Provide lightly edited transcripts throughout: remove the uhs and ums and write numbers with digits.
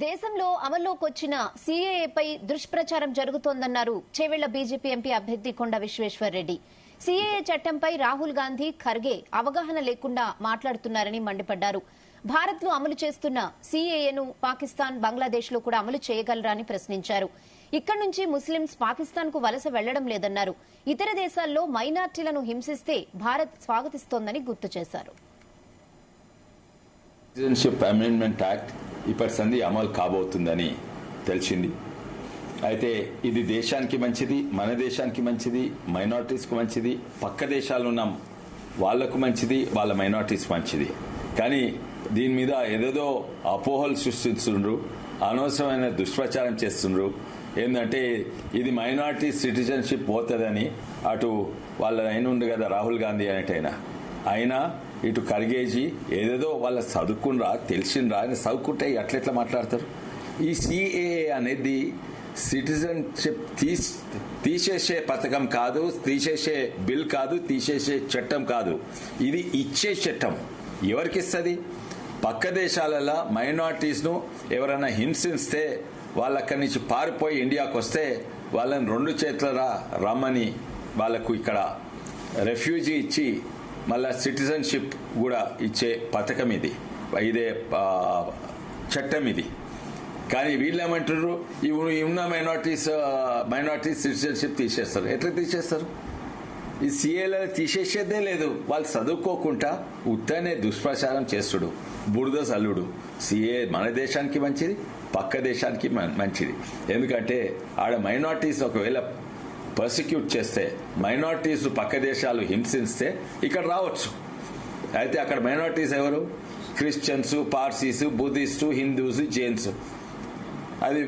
దేశంలో అమల్లోకి వచ్చిన సీఏఏపై దుష్ప్రచారం జరుగుతోందన్నారు చేవెళ్ల బీజేపీ ఎంపీ అభ్యర్థి కొండ విశ్వేశ్వర్ రెడ్డి. సీఏఏ చట్టంపై రాహుల్ గాంధీ, ఖర్గే అవగాహన లేకుండా మాట్లాడుతున్నారని మండిపడ్డారు. భారత్ లో అమలు చేస్తున్న సీఏఏను పాకిస్తాన్, బంగ్లాదేశ్ లో కూడా అమలు చేయగలరా అని ప్రశ్నించారు. ఇక్కడి నుంచి ముస్లింస్ పాకిస్తాన్ కు వలస వెళ్లడం లేదన్నారు. ఇతర దేశాల్లో మైనార్టీలను హింసిస్తే భారత్ స్వాగతిస్తోందని గుర్తు చేశారు. సిటిజన్షిప్ అమెండ్మెంట్ యాక్ట్ ఇప్పటి సంది అమలు కాబోతుందని తెలిసింది. అయితే ఇది దేశానికి మంచిది, మన దేశానికి మంచిది, మైనారిటీస్కు మంచిది, పక్క దేశాల్లో ఉన్న వాళ్లకు మంచిది, వాళ్ళ మైనారిటీస్ మంచిది. కానీ దీని మీద ఏదేదో అపోహలు సృష్టిస్తుండ్రు, అనవసరమైన దుష్ప్రచారం చేస్తుండ్రు. ఏంటంటే ఇది మైనారిటీ సిటిజన్షిప్ పోతుందని అటు వాళ్ళ ఆయన ఉంది కదా రాహుల్ గాంధీ అనేటైనా అయినా ఇటు ఖర్గేజీ ఏదేదో వాళ్ళ చదువుకునరా తెలిసిండ్రా అని చదువుకుంటే ఎట్లెట్లా మాట్లాడతారు. ఈ సిఏఏ అనేది సిటిజన్షిప్ తీసేసే పథకం కాదు, తీసేసే బిల్ కాదు, తీసేసే చట్టం కాదు. ఇది ఇచ్చే చట్టం. ఎవరికి ఇస్తుంది? పక్క దేశాలలో మైనారిటీస్ను ఎవరైనా హింసిస్తే వాళ్ళు అక్కడి నుంచి పారిపోయి ఇండియాకు వస్తే వాళ్ళని రెండు చేతుల రమ్మని వాళ్ళకు ఇక్కడ రెఫ్యూజీ ఇచ్చి మళ్ళా సిటిజన్షిప్ కూడా ఇచ్చే పథకం ఇది, ఇదే చట్టం ఇది. కానీ వీళ్ళు ఏమంటారు, ఉన్న మైనారిటీస్ సిటిజన్షిప్ తీసేస్తారు. ఎట్లా తీసేస్తారు? ఈ సీఏలో తీసేసేదే లేదు. వాళ్ళు చదువుకోకుండా ఉత్తనే దుష్ప్రచారం చేస్తుడు, బురద చల్లుడు. సీఏ మన దేశానికి మంచిది, పక్క దేశానికి మంచిది. ఎందుకంటే ఆడ మైనారిటీస్ ఒకవేళ పర్సిక్యూట్ చేస్తే, మైనారిటీస్ పక్క దేశాలు హింసిస్తే ఇక్కడ రావచ్చు. అయితే అక్కడ మైనారిటీస్ ఎవరు? Christians, Parsis, Buddhist, Hindus, Jains. అది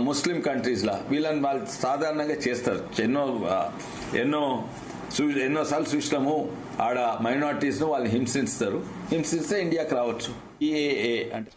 ముస్లిం కంట్రీస్లా వీళ్ళని వాళ్ళు సాధారణంగా చేస్తారు. ఎన్నోసార్లు చూసినాము. ఆడ మైనారిటీస్ను వాళ్ళు హింసిస్తే ఇండియాకి రావచ్చు. ఈఏఏ అంటే